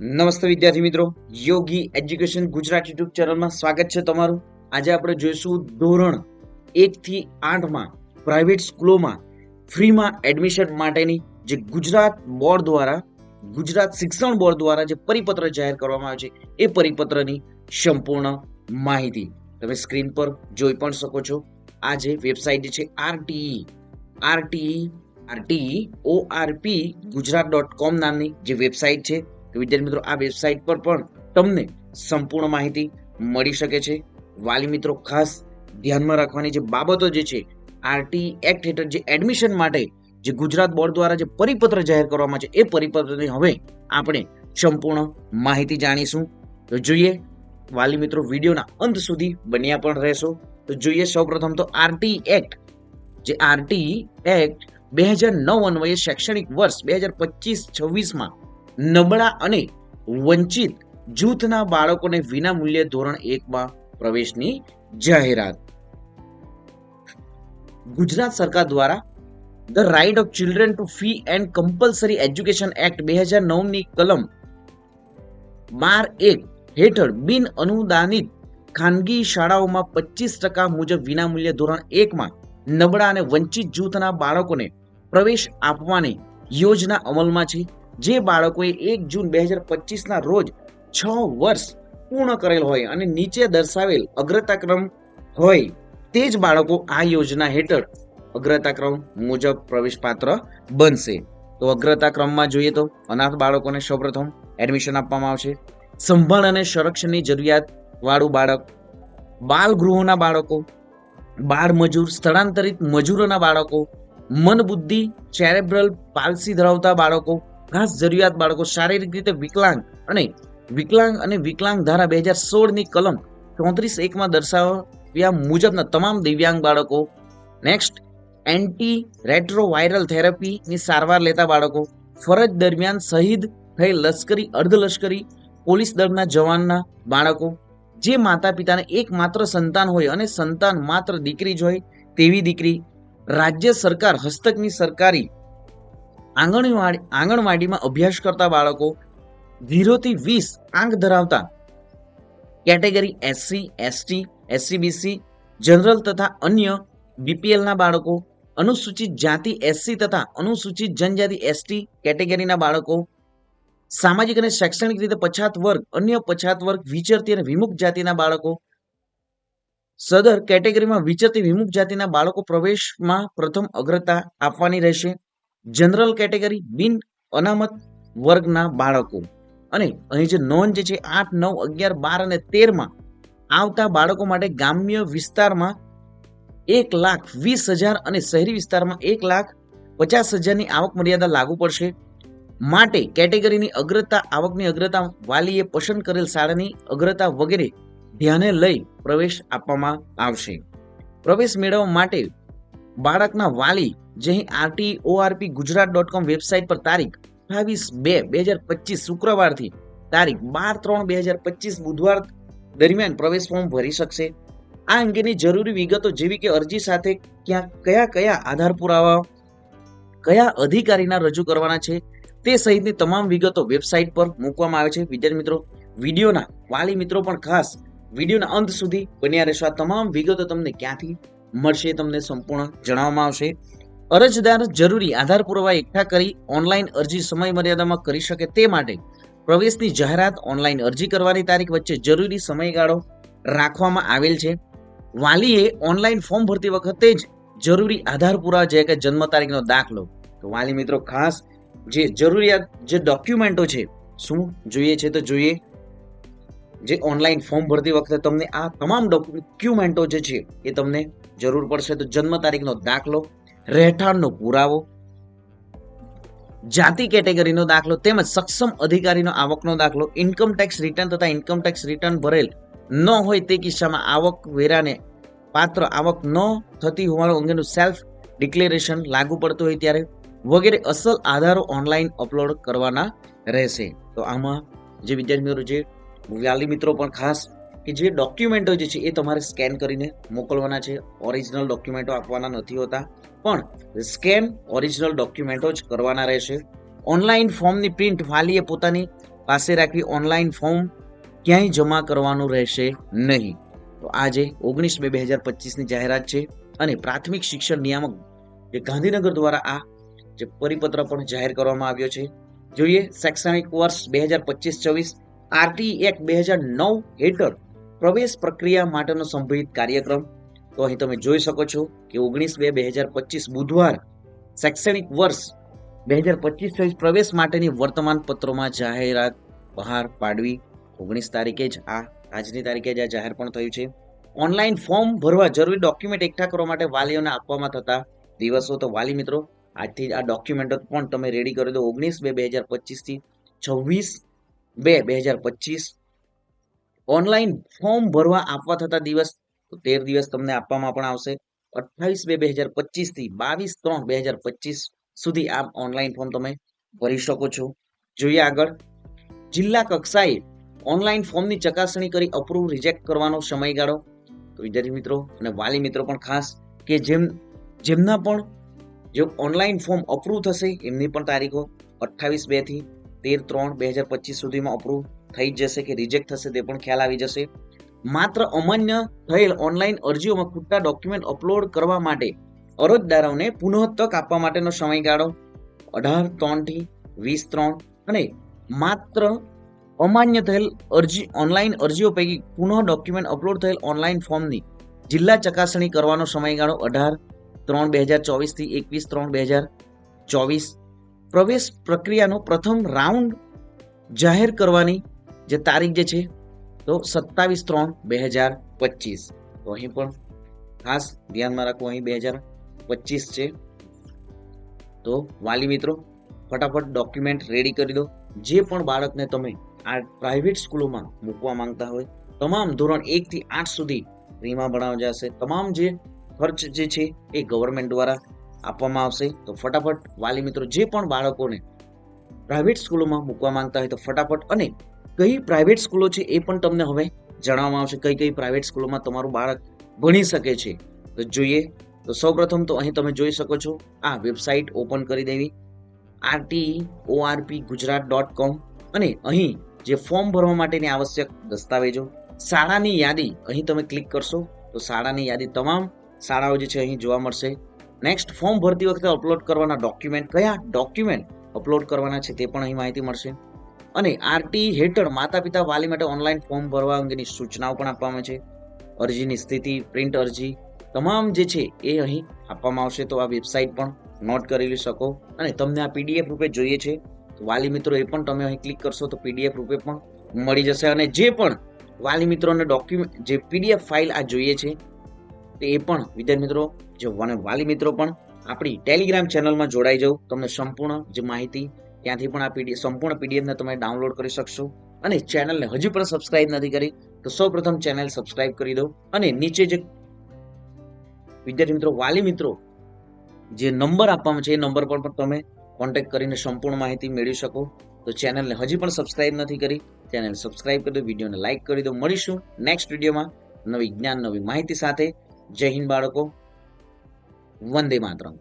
નમસ્તે વિદ્યાર્થી મિત્રો, યોગી એજ્યુકેશન ગુજરાત યુટ્યુબ ચેનલમાં સ્વાગત છે તમારું. આજે આપણે જોઈશું ધોરણ 1 થી 8 માં પ્રાઇવેટ સ્કૂલોમાં ફ્રીમાં એડમિશન માટેની જે ગુજરાત શિક્ષણ બોર્ડ દ્વારા જે પરિપત્ર જાહેર કરવામાં આવ્યો છે એ પરિપત્રની સંપૂર્ણ માહિતી તમે સ્ક્રીન પર જોઈ પણ શકો છો. આ જે વેબસાઇટ છે RTE ગુજરાત.com નામની જે વેબસાઇટ છે, તો વિદ્યાર્થી મિત્રો આ વેબસાઇટ પર પણ તમને સંપૂર્ણ માહિતી મળી શકે છે. વાલી મિત્રો ખાસ ધ્યાનમાં રાખવાની જે બાબતો જે છે, આરટી એક્ટ હેઠળ જે એડમિશન માટે જે ગુજરાત બોર્ડ દ્વારા જે પરિપત્ર જાહેર કરવામાં છે એ પરિપત્રની હવે આપણે સંપૂર્ણ માહિતી જાણીશું. તો જોઈએ વાલી મિત્રો, વિડીયોના અંત સુધી બન્યા પણ રહેશો. તો જોઈએ સૌપ્રથમ તો આરટી એક્ટ 2009 અન્વયે શૈક્ષણિક વર્ષ 2025-26 નબળા અને વંચિત જૂથના બાળકોને વિના મૂલ્યે ધોરણ 1 માં પ્રવેશની જાહેરાત. ગુજરાત સરકાર દ્વારા the right of children to free and compulsory education act 2009 ની કલમ 12(1) હેઠળ બિન અનુદાનિત ખાનગી શાળાઓમાં 25% મુજબ વિનામૂલ્યે ધોરણ 1 માં નબળા અને વંચિત જૂથના બાળકોને પ્રવેશ આપવાની યોજના અમલમાં છે. જે બાળકોએ 1 જૂન 2025 ના રોજ 6 વર્ષ પૂર્ણ કરેલ હોય અને નીચે દર્શાવેલ અગ્રતાક્રમ હોય તે જ બાળકો આ યોજના હેઠળ અગ્રતાક્રમ મુજબ પ્રવેશ પાત્ર બનશે. તો અગ્રતાક્રમમાં જોઈએ તો અનાથ બાળકોને સૌપ્રથમ એડમિશન આપવામાં આવશે. સંભાળ અને સંરક્ષણની જરૂરિયાત વાળું બાળક, બાલ ગૃહોના બાળકો, બાળ મજૂર, સ્થળાંતરિત મજૂરોના બાળકો, મન બુદ્ધિ સેરેબ્રલ પાલ્સી ધરાવતા બાળકો, ખાસ જરૂરિયાત બાળકો, શારીરિક રીતે વિકલાંગ અને વિકલાંગ ધારા 2016 ની કલમ 34(1) માં દર્શાવ્યા મુજબના તમામ દિવ્યાંગ બાળકો. નેક્સ્ટ, એન્ટી રેટ્રોવાયરલ થેરાપીની સારવાર લેતા બાળકો, ફરજ દરમિયાન શહીદ થયેલ લશ્કરી, અર્ધલશ્કરી, પોલીસ દળના જવાનના બાળકો, જે માતા પિતાને એક માત્ર સંતાન હોય અને સંતાન માત્ર દીકરી જ હોય તેવી દીકરી, રાજ્ય સરકાર હસ્તકની સરકારી આંગણવાડીમાં અભ્યાસ કરતા બાળકો, 0 થી 20 આંક ધરાવતા category SC, ST, SCBC, general તથા અન્ય BPLના બાળકો, અનુસૂચિત જાતિ SC તથા અનુસૂચિત જનજાતિ ST કેટેગરીના બાળકો, સામાજિક અને શૈક્ષણિક રીતે પછાત વર્ગ, અન્ય પછાત વર્ગ, વિચરતી અને વિમુખ જાતિના બાળકો, સદર કેટેગરીમાં વિચરતી વિમુખ જાતિના બાળકો પ્રવેશમાં પ્રથમ અગ્રતા આપવાની રહેશે. જનરલ કેટેગરી, બિન અનામત વર્ગના બાળકો અને અહીં જે નોંધ જે છે 8, 9, 11, 12 અને 13 માં આવતા બાળકો માટે ગ્રામ્ય વિસ્તારમાં 1,20,000 અને શહેરી વિસ્તારમાં 1,50,000 ની આવક મર્યાદા લાગુ પડશે. માટે કેટેગરીની અગ્રતા, આવકની અગ્રતા, વાલીએ પસંદ કરેલ શાળાની અગ્રતા વગેરે ધ્યાને લઈ પ્રવેશ આપવામાં આવશે. પ્રવેશ મેળવવા માટે બાળકના વાલી જે RTORP ગુજરાત.com વેબસાઇટ પર તારીખ 28/2/2025 શુક્રવારથી તારીખ 12/3/2025 બુધવાર દરમિયાન પ્રવેશ ફોર્મ ભરી શકશે. આ અંગેની જરૂરી વિગતો જેવી કે અરજી સાથે કયા આધાર પુરાવા કયા અધિકારીના રજૂ કરવાના છે તે સહિતની તમામ વિગતો વેબસાઇટ પર મૂકવામાં આવે છે. વિદ્યાર્થી મિત્રો, વિડીયોના વાલી મિત્રો પણ ખાસ વિડીયોના અંત સુધી બન્યા રહેશો. આ તમામ વિગતો તમને ક્યાંથી મળશે તમને સંપૂર્ણ જણાવવામાં આવશે. અરજદાર જરૂરી આધાર પુરાવા એકઠા કરી ઓનલાઈન અરજી સમય મર્યાદામાં કરી શકે તે માટે પ્રવેશની જાહેરાત, ઓનલાઈન અરજી કરવાની તારીખ વચ્ચે જરૂરી સમયગાળો રાખવામાં આવેલ છે. વાલીએ ઓનલાઈન ફોર્મ ભરતી વખતે જ જરૂરી આધાર પુરાવા જે કે જન્મ તારીખનો દાખલો. તો વાલી મિત્રો ખાસ જે જરૂરિયાત જે ડોક્યુમેન્ટો છે શું જોઈએ છે તો જોઈએ. જે ઓનલાઈન ફોર્મ ભરતી વખતે તમને આ તમામ ડોક્યુમેન્ટો જે છે એ તમને જરૂર પડશે. તો જન્મ તારીખનો દાખલો, રહેઠાણનો પુરાવો, જાતિ કેટેગરીનો દાખલો તેમજ સક્ષમ અધિકારીનો આવકનો દાખલો, ઇન્કમ ટેક્સ રિટર્ન તથા ઇન્કમ ટેક્સ રિટર્ન ભરેલ ન હોય તે કિસ્સામાં આવક વેરાને પાત્ર આવક ન થતી હોવાનું અંગેનું સેલ્ફ ડિક્લેરેશન લાગુ પડતું હોય ત્યારે વગેરે અસલ આધારો ઓનલાઈન અપલોડ કરવાના રહેશે. તો આમાં જે વિદ્યાર્થી મિત્રો જે વાલી મિત્રો પણ ખાસ કે જે ડોક્યુમેન્ટો જે છે એ તમારે સ્કેન કરીને મોકલવાના છે. ઓરિજિનલ ડોક્યુમેન્ટો આપવાના નથી હોતા, પણ સ્કેન ઓરિજિનલ ડોક્યુમેન્ટો જ કરવાના રહેશે. ઓનલાઈન ફોર્મની પ્રિન્ટ વાલીએ પોતાની પાસે રાખવી. ઓનલાઈન ફોર્મ ક્યાંય જમા કરવાનું રહેશે નહીં. તો આજે 19/2/2025ની જાહેરાત છે અને પ્રાથમિક શિક્ષણ નિયામક જે ગાંધીનગર દ્વારા આ જે પરિપત્ર પણ જાહેર કરવામાં આવ્યો છે. જોઈએ શૈક્ષણિક વર્ષ 2025-26 આરટી એક્ટ 2009 હેઠળ પ્રવેશ પ્રક્રિયા માટેનો સંભવિત કાર્યક્રમ. તો અહીં તમે જોઈ શકો છો કે 19/2/2025 બુધવાર શૈક્ષણિક વર્ષ 2025-26 પ્રવેશ માટેની વર્તમાન પત્રોમાં જાહેરાત બહાર પાડવી. 19 તારીખે જ આજની તારીખે જ આ જાહેર પણ થયું છે. ઓનલાઈન ફોર્મ ભરવા જરૂરી ડોક્યુમેન્ટ એકઠા કરવા માટે વાલીઓને આપવામાં થતા દિવસો. તો વાલી મિત્રો આજથી આ ડોક્યુમેન્ટો પણ તમે રેડી કરી દો. 19/2/2025 થી 26/2/2025 ઓનલાઈન ફોર્મ ભરવા આપવા થતા દિવસ 13 દિવસ તમને આપવામાં પણ આવશે. 28/2/2025 થી 22/3/2025 સુધી આ ઓનલાઈન ફોર્મ તમે ભરી શકો છો. જોઈએ આગળ, જિલ્લા કક્ષાએ ઓનલાઈન ફોર્મની ચકાસણી કરી અપ્રૂવ રિજેક્ટ કરવાનો સમયગાળો. તો વિદ્યાર્થી મિત્રો અને વાલી મિત્રો પણ ખાસ કે જેમના પણ જો ઓનલાઈન ફોર્મ અપ્રૂવ થશે એમની પણ તારીખો 28/2 થી 13/3/2025 સુધીમાં અપ્રૂવ થઈ જશે કે રિજેક્ટ થશે તે પણ ખ્યાલ આવી જશે. માત્ર અમાન્ય થયેલ ઓનલાઈન અરજીઓમાં ખૂટતા ડોક્યુમેન્ટ અપલોડ કરવા માટે અરજદારોને પુનઃ તક આપવા માટેનો સમયગાળો 18/3 થી 20/3 અને માત્ર અમાન્ય થયેલ ઓનલાઈન અરજીઓ પૈકી પુનઃ ડોક્યુમેન્ટ અપલોડ થયેલ ઓનલાઈન ફોર્મની જિલ્લા ચકાસણી કરવાનો સમયગાળો 18/3/2024 થી 21/3/2024. પ્રવેશ પ્રક્રિયાનો પ્રથમ રાઉન્ડ જાહેર કરવાની જે તારીખ જે છે તો 27/3/2025. તો અહીં પણ ખાસ ધ્યાનમાં રાખવું, અહીં 2025 છે. તો વાલી મિત્રો ફટાફટ ડોક્યુમેન્ટ રેડી કરી દો. જે પણ બાળકને તમે આ પ્રાઇવેટ સ્કૂલોમાં મૂકવા માંગતા હોય તમામ ધોરણ 1 થી 8 સુધી ફ્રીમાં ભણાવવા જશે. તમામ જે ખર્ચ જે છે એ ગવર્મેન્ટ દ્વારા આપવામાં આવશે. તો ફટાફટ વાલી મિત્રો જે પણ બાળકોને પ્રાઇવેટ સ્કૂલોમાં મૂકવા માંગતા હોય તો ફટાફટ, અને કઈ પ્રાઇવેટ સ્કૂલો છે એ પણ તમને હવે જણાવવામાં આવશે, કઈ કઈ પ્રાઇવેટ સ્કૂલોમાં તમારું બાળક ભણી શકે છે. તો જોઈએ તો સૌપ્રથમ તો અહીં તમે જોઈ શકો છો આ વેબસાઇટ ઓપન કરી દેવી rteorpgujarat.com અને અહીં જે ફોર્મ ભરવા માટેની આવશ્યક દસ્તાવેજો, શાળાની યાદી અહીં તમે ક્લિક કરશો તો શાળાની યાદી તમામ શાળાઓ જે છે અહીં જોવા મળશે. નેક્સ્ટ, ફોર્મ ભરતી વખતે અપલોડ કરવાના ડોક્યુમેન્ટ, કયા ડોક્યુમેન્ટ અપલોડ કરવાના છે તે પણ અહીં માહિતી મળશે. અને આરટી હેઠળ માતા પિતા વાલી માટે ઓનલાઈન ફોર્મ ભરવા અંગેની સૂચનાઓ પણ આપવામાં છે. અરજીની સ્થિતિ, પ્રિન્ટ અરજી તમામ જે છે એ અહીં આપવામાં આવશે. તો આ વેબસાઇટ પણ નોટ કરી શકો. અને તમને આ પીડીએફ રૂપે જોઈએ છે તો વાલી મિત્રો એ પણ તમે અહીં ક્લિક કરશો તો પીડીએફ રૂપે પણ મળી જશે. અને જે પણ વાલી મિત્રોને ડોક્યુમેન્ટ જે પીડીએફ ફાઇલ આ જોઈએ છે તે એ પણ વિદ્યાર્થી મિત્રો જે વાલી મિત્રો પણ આપણી ટેલિગ્રામ ચેનલમાં જોડાઈ જાવ. તમને સંપૂર્ણ જે માહિતી ત્યાંથી પણ આ સંપૂર્ણ પીડીએફને તમે ડાઉનલોડ કરી શકશો. અને ચેનલને હજી પણ સબસ્ક્રાઇબ નથી કરી તો સૌપ્રથમ ચેનલ સબસ્ક્રાઇબ કરી દો. અને નીચે જે વિદ્યાર્થી મિત્રો વાલી મિત્રો જે નંબર આપવામાં છે એ નંબર પર પણ તમે કોન્ટેક્ટ કરીને સંપૂર્ણ માહિતી મેળવી શકો. તો ચેનલને હજી પણ સબસ્ક્રાઇબ નથી કરી, ચેનલ સબસ્ક્રાઇબ કરી દો, વિડીયોને લાઇક કરી દો. મળીશું નેક્સ્ટ વિડીયોમાં નવી જ્ઞાન, નવી માહિતી સાથે. જય હિન્દ બાળકો, વંદે માતરમ.